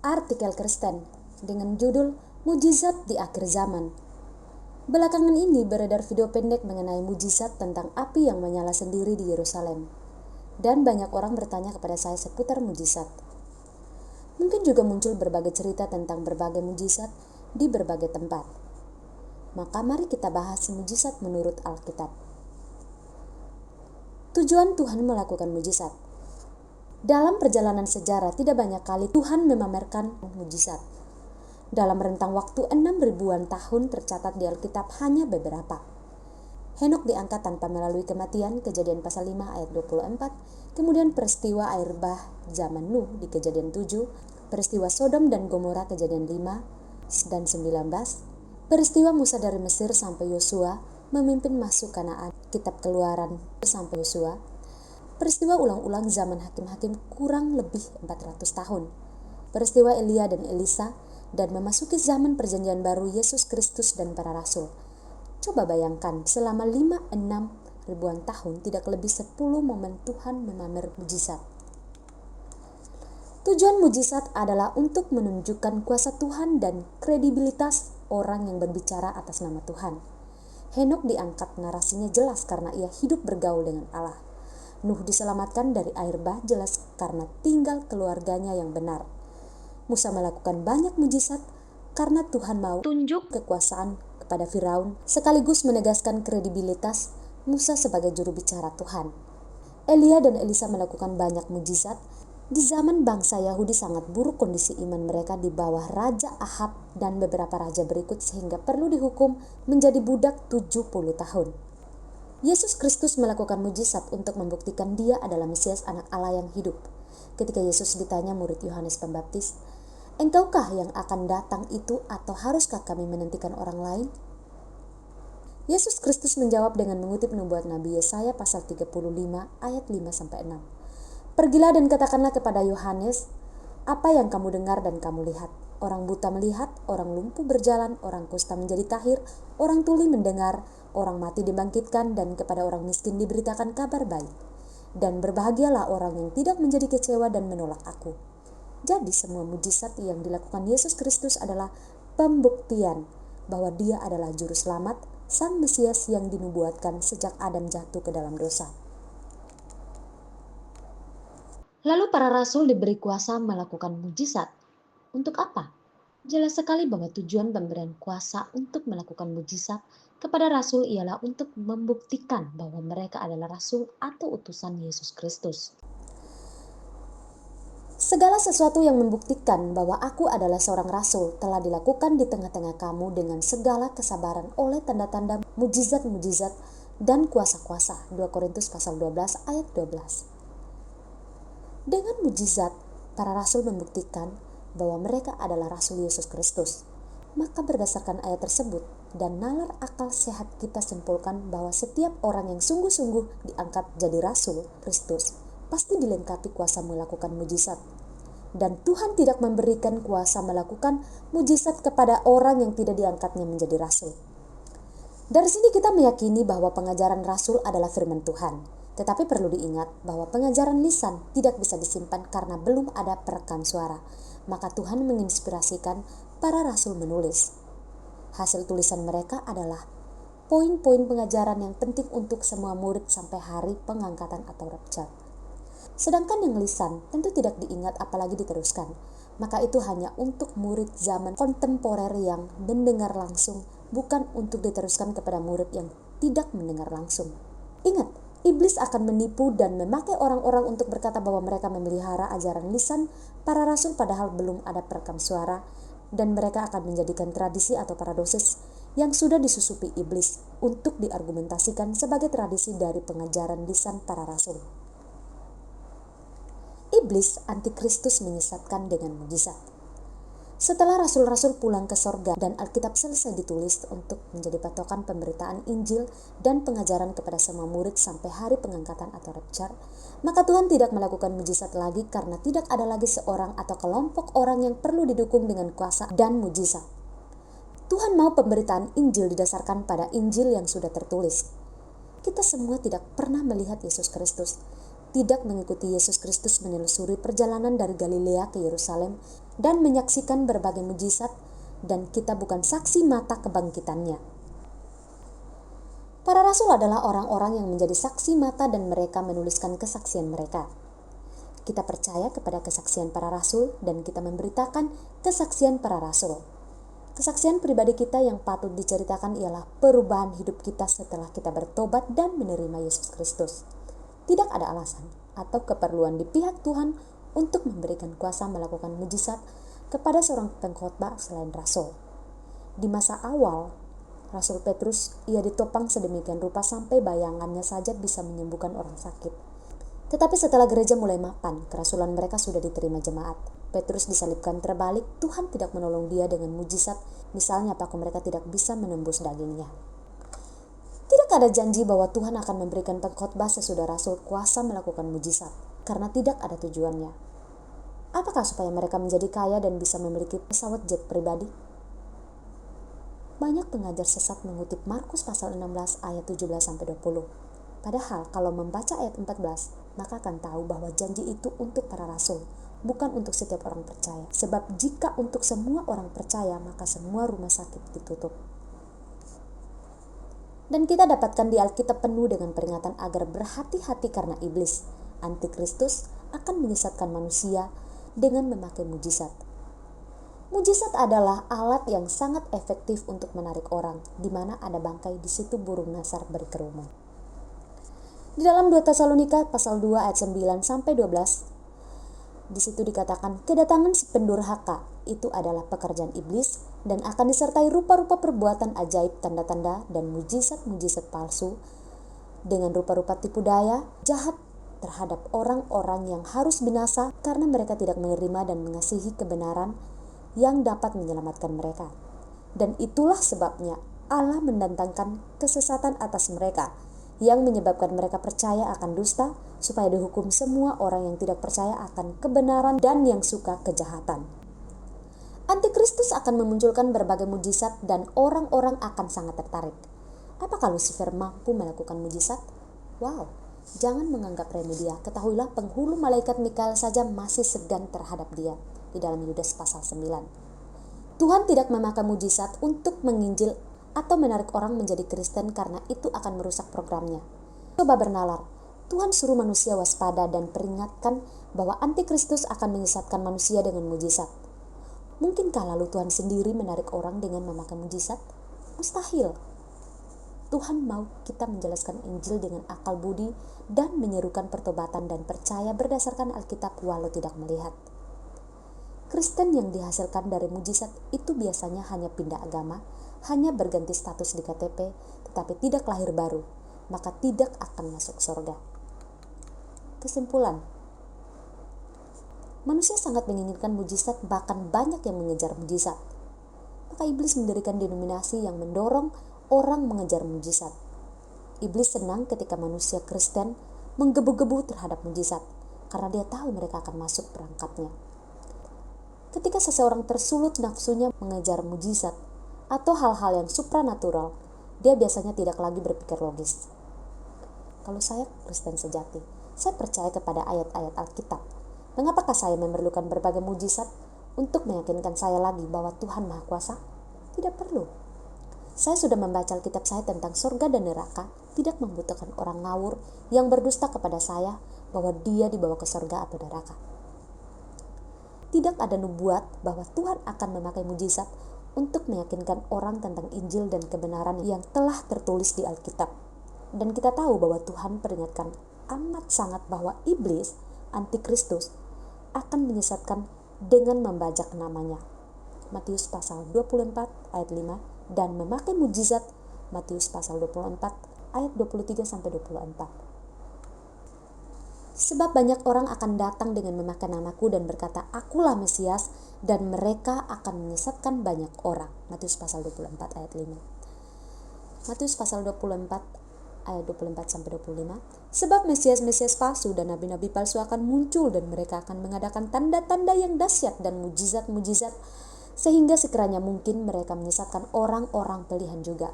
artikel Kristen dengan judul Mujizat di Akhir Zaman. Belakangan ini beredar video pendek mengenai mujizat tentang api yang menyala sendiri di Yerusalem. Dan banyak orang bertanya kepada saya seputar mujizat. Mungkin juga muncul berbagai cerita tentang berbagai mujizat di berbagai tempat. Maka mari kita bahas mujizat menurut Alkitab. Tujuan Tuhan melakukan mujizat. Dalam perjalanan sejarah tidak banyak kali Tuhan memamerkan mujizat. Dalam rentang waktu 6.000-an tahun tercatat di Alkitab hanya beberapa. Henok diangkat tanpa melalui kematian, Kejadian pasal 5 ayat 24, kemudian peristiwa air bah zaman Nuh di Kejadian 7, peristiwa Sodom dan Gomora Kejadian 5 dan 19, peristiwa Musa dari Mesir sampai Yosua memimpin masuk Kanaan, Kitab Keluaran sampai Yosua, peristiwa ulang-ulang zaman hakim-hakim kurang lebih 400 tahun, peristiwa Elia dan Elisa, dan memasuki zaman perjanjian baru Yesus Kristus dan para rasul. Coba bayangkan, selama 5-6 ribuan tahun tidak lebih 10 momen Tuhan memamer mujizat. Tujuan mujizat adalah untuk menunjukkan kuasa Tuhan dan kredibilitas orang yang berbicara atas nama Tuhan. Henok diangkat, narasinya jelas karena ia hidup bergaul dengan Allah. Nuh diselamatkan dari air bah jelas karena tinggal keluarganya yang benar. Musa melakukan banyak mujizat karena Tuhan mau tunjuk kekuasaan kepada Firaun sekaligus menegaskan kredibilitas Musa sebagai juru bicara Tuhan. Elia dan Elisa melakukan banyak mujizat. Di zaman bangsa Yahudi sangat buruk kondisi iman mereka di bawah Raja Ahab dan beberapa raja berikut sehingga perlu dihukum menjadi budak 70 tahun. Yesus Kristus melakukan mujizat untuk membuktikan Dia adalah Mesias Anak Allah yang hidup. Ketika Yesus ditanya murid Yohanes Pembaptis, "Engkaukah yang akan datang itu atau haruskah kami menantikan orang lain?" Yesus Kristus menjawab dengan mengutip nubuat Nabi Yesaya pasal 35 ayat 5-6. "Pergilah dan katakanlah kepada Yohanes, apa yang kamu dengar dan kamu lihat. Orang buta melihat, orang lumpuh berjalan, orang kusta menjadi tahir, orang tuli mendengar, orang mati dibangkitkan, dan kepada orang miskin diberitakan kabar baik. Dan berbahagialah orang yang tidak menjadi kecewa dan menolak aku." Jadi semua mujizat yang dilakukan Yesus Kristus adalah pembuktian bahwa Dia adalah juru selamat, Sang Mesias yang dinubuatkan sejak Adam jatuh ke dalam dosa. Lalu para rasul diberi kuasa melakukan mujizat. Untuk apa? Jelas sekali bahwa tujuan pemberian kuasa untuk melakukan mujizat kepada rasul ialah untuk membuktikan bahwa mereka adalah rasul atau utusan Yesus Kristus. Segala sesuatu yang membuktikan bahwa aku adalah seorang rasul telah dilakukan di tengah-tengah kamu dengan segala kesabaran oleh tanda-tanda, mujizat-mujizat, dan kuasa-kuasa. 2 Korintus pasal 12 ayat 12. Dengan mujizat, para rasul membuktikan bahwa mereka adalah rasul Yesus Kristus. Maka berdasarkan ayat tersebut dan nalar akal sehat kita simpulkan bahwa setiap orang yang sungguh-sungguh diangkat jadi rasul Kristus pasti dilengkapi kuasa melakukan mujizat. Dan Tuhan tidak memberikan kuasa melakukan mujizat kepada orang yang tidak diangkatnya menjadi rasul. Dari sini kita meyakini bahwa pengajaran rasul adalah firman Tuhan. Tetapi perlu diingat bahwa pengajaran lisan tidak bisa disimpan karena belum ada perekam suara. Maka Tuhan menginspirasikan para rasul menulis. Hasil tulisan mereka adalah poin-poin pengajaran yang penting untuk semua murid sampai hari pengangkatan atau rapture. Sedangkan yang lisan tentu tidak diingat apalagi diteruskan. Maka itu hanya untuk murid zaman kontemporer yang mendengar langsung, bukan untuk diteruskan kepada murid yang tidak mendengar langsung. Ingat, iblis akan menipu dan memakai orang-orang untuk berkata bahwa mereka memelihara ajaran lisan para rasul padahal belum ada perekam suara, dan mereka akan menjadikan tradisi atau paradosis yang sudah disusupi iblis untuk diargumentasikan sebagai tradisi dari pengajaran lisan para rasul. Iblis antikristus menyesatkan dengan mujizat. Setelah rasul-rasul pulang ke sorga dan Alkitab selesai ditulis untuk menjadi patokan pemberitaan Injil dan pengajaran kepada semua murid sampai hari pengangkatan atau rapture, maka Tuhan tidak melakukan mujizat lagi karena tidak ada lagi seorang atau kelompok orang yang perlu didukung dengan kuasa dan mujizat. Tuhan mau pemberitaan Injil didasarkan pada Injil yang sudah tertulis. Kita semua tidak pernah melihat Yesus Kristus, tidak mengikuti Yesus Kristus menelusuri perjalanan dari Galilea ke Yerusalem dan menyaksikan berbagai mujizat, dan kita bukan saksi mata kebangkitannya. Para rasul adalah orang-orang yang menjadi saksi mata dan mereka menuliskan kesaksian mereka. Kita percaya kepada kesaksian para rasul dan kita memberitakan kesaksian para rasul. Kesaksian pribadi kita yang patut diceritakan ialah perubahan hidup kita setelah kita bertobat dan menerima Yesus Kristus. Tidak ada alasan atau keperluan di pihak Tuhan untuk memberikan kuasa melakukan mujizat kepada seorang pengkhotbah selain rasul. Di masa awal, Rasul Petrus ia ditopang sedemikian rupa sampai bayangannya saja bisa menyembuhkan orang sakit. Tetapi setelah gereja mulai mapan, kerasulan mereka sudah diterima jemaat. Petrus disalibkan terbalik, Tuhan tidak menolong dia dengan mujizat, misalnya apakah mereka tidak bisa menembus dagingnya. Tidak ada janji bahwa Tuhan akan memberikan pengkhotbah sesudah rasul kuasa melakukan mujizat, karena tidak ada tujuannya. Apakah supaya mereka menjadi kaya dan bisa memiliki pesawat jet pribadi? Banyak pengajar sesat mengutip Markus pasal 16 ayat 17-20. Padahal kalau membaca ayat 14, maka akan tahu bahwa janji itu untuk para rasul, bukan untuk setiap orang percaya. Sebab jika untuk semua orang percaya, maka semua rumah sakit ditutup. Dan kita dapatkan di Alkitab penuh dengan peringatan agar berhati-hati karena iblis, antikristus, akan menyesatkan manusia dengan memakai mujizat. Mujizat adalah alat yang sangat efektif untuk menarik orang, di mana ada bangkai, di situ burung nasar berkerumun. Di dalam 2 Tesalonika pasal 2 ayat 9-12, di situ dikatakan kedatangan si pendurhaka itu adalah pekerjaan iblis dan akan disertai rupa-rupa perbuatan ajaib, tanda-tanda dan mujizat-mujizat palsu dengan rupa-rupa tipu daya jahat terhadap orang-orang yang harus binasa karena mereka tidak menerima dan mengasihi kebenaran yang dapat menyelamatkan mereka. Dan itulah sebabnya Allah mendatangkan kesesatan atas mereka yang menyebabkan mereka percaya akan dusta, supaya dihukum semua orang yang tidak percaya akan kebenaran dan yang suka kejahatan. Antikristus akan memunculkan berbagai mujizat dan orang-orang akan sangat tertarik. Apakah Lucifer mampu melakukan mujizat? Wow, jangan menganggap remeh dia. Ketahuilah penghulu malaikat Mikael saja masih segan terhadap dia di dalam Yudas pasal 9. Tuhan tidak memakai mujizat untuk menginjil atau menarik orang menjadi Kristen karena itu akan merusak programnya. Coba bernalar, Tuhan suruh manusia waspada dan peringatkan bahwa antikristus akan menyesatkan manusia dengan mujizat. Mungkinkah lalu Tuhan sendiri menarik orang dengan memakai mujizat? Mustahil. Tuhan mau kita menjelaskan Injil dengan akal budi dan menyerukan pertobatan dan percaya berdasarkan Alkitab walau tidak melihat. Kristen yang dihasilkan dari mujizat itu biasanya hanya pindah agama, hanya berganti status di KTP, tetapi tidak lahir baru, maka tidak akan masuk surga. Kesimpulan, manusia sangat menginginkan mujizat, bahkan banyak yang mengejar mujizat. Maka iblis mendirikan denominasi yang mendorong orang mengejar mujizat. Iblis senang ketika manusia Kristen menggebu-gebu terhadap mujizat, karena dia tahu mereka akan masuk perangkapnya. Ketika seseorang tersulut nafsunya mengejar mujizat atau hal-hal yang supranatural, dia biasanya tidak lagi berpikir logis. Kalau saya Kristen sejati, saya percaya kepada ayat-ayat Alkitab. Mengapakah saya memerlukan berbagai mujizat untuk meyakinkan saya lagi bahwa Tuhan Maha Kuasa? Tidak perlu. Saya sudah membaca Alkitab saya tentang surga dan neraka, tidak membutuhkan orang ngawur yang berdusta kepada saya bahwa dia dibawa ke surga atau neraka. Tidak ada nubuat bahwa Tuhan akan memakai mujizat untuk meyakinkan orang tentang Injil dan kebenaran yang telah tertulis di Alkitab. Dan kita tahu bahwa Tuhan peringatkan amat sangat bahwa iblis, antikristus, akan menyesatkan dengan membajak namanya. Matius pasal 24 ayat 5 dan memakai mujizat. Matius pasal 24 ayat 23-24. Sebab banyak orang akan datang dengan memakai namaku dan berkata, akulah Mesias, dan mereka akan menyesatkan banyak orang. Matius pasal 24 ayat 5. Matius pasal 24 ayat 24-25. Sebab Mesias-Mesias palsu dan nabi-nabi palsu akan muncul dan mereka akan mengadakan tanda-tanda yang dahsyat dan mujizat-mujizat sehingga sekiranya mungkin mereka menyesatkan orang-orang pilihan juga.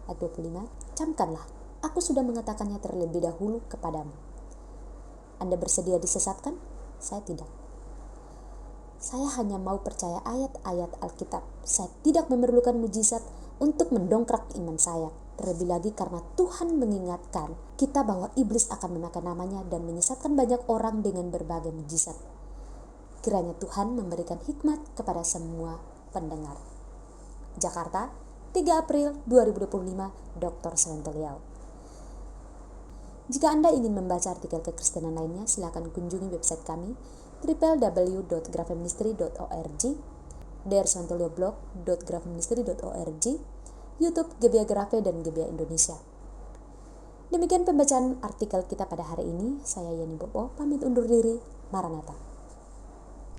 Ayat 25. Camkanlah, aku sudah mengatakannya terlebih dahulu kepadamu. Anda bersedia disesatkan? Saya tidak. Saya hanya mau percaya ayat-ayat Alkitab. Saya tidak memerlukan mujizat untuk mendongkrak iman saya. Terlebih lagi karena Tuhan mengingatkan kita bahwa iblis akan memakai namanya dan menyesatkan banyak orang dengan berbagai mujizat. Kiranya Tuhan memberikan hikmat kepada semua pendengar. Jakarta, 3 April 2025, Dr. Santoliao. Jika Anda ingin membaca artikel kekristenan lainnya, silakan kunjungi website kami www.grafeministry.org, drsantolioblog.grafeministry.org, YouTube Gebia Grafe dan Gebia Indonesia. Demikian pembacaan artikel kita pada hari ini. Saya Yani Bobo, pamit undur diri. Maranatha.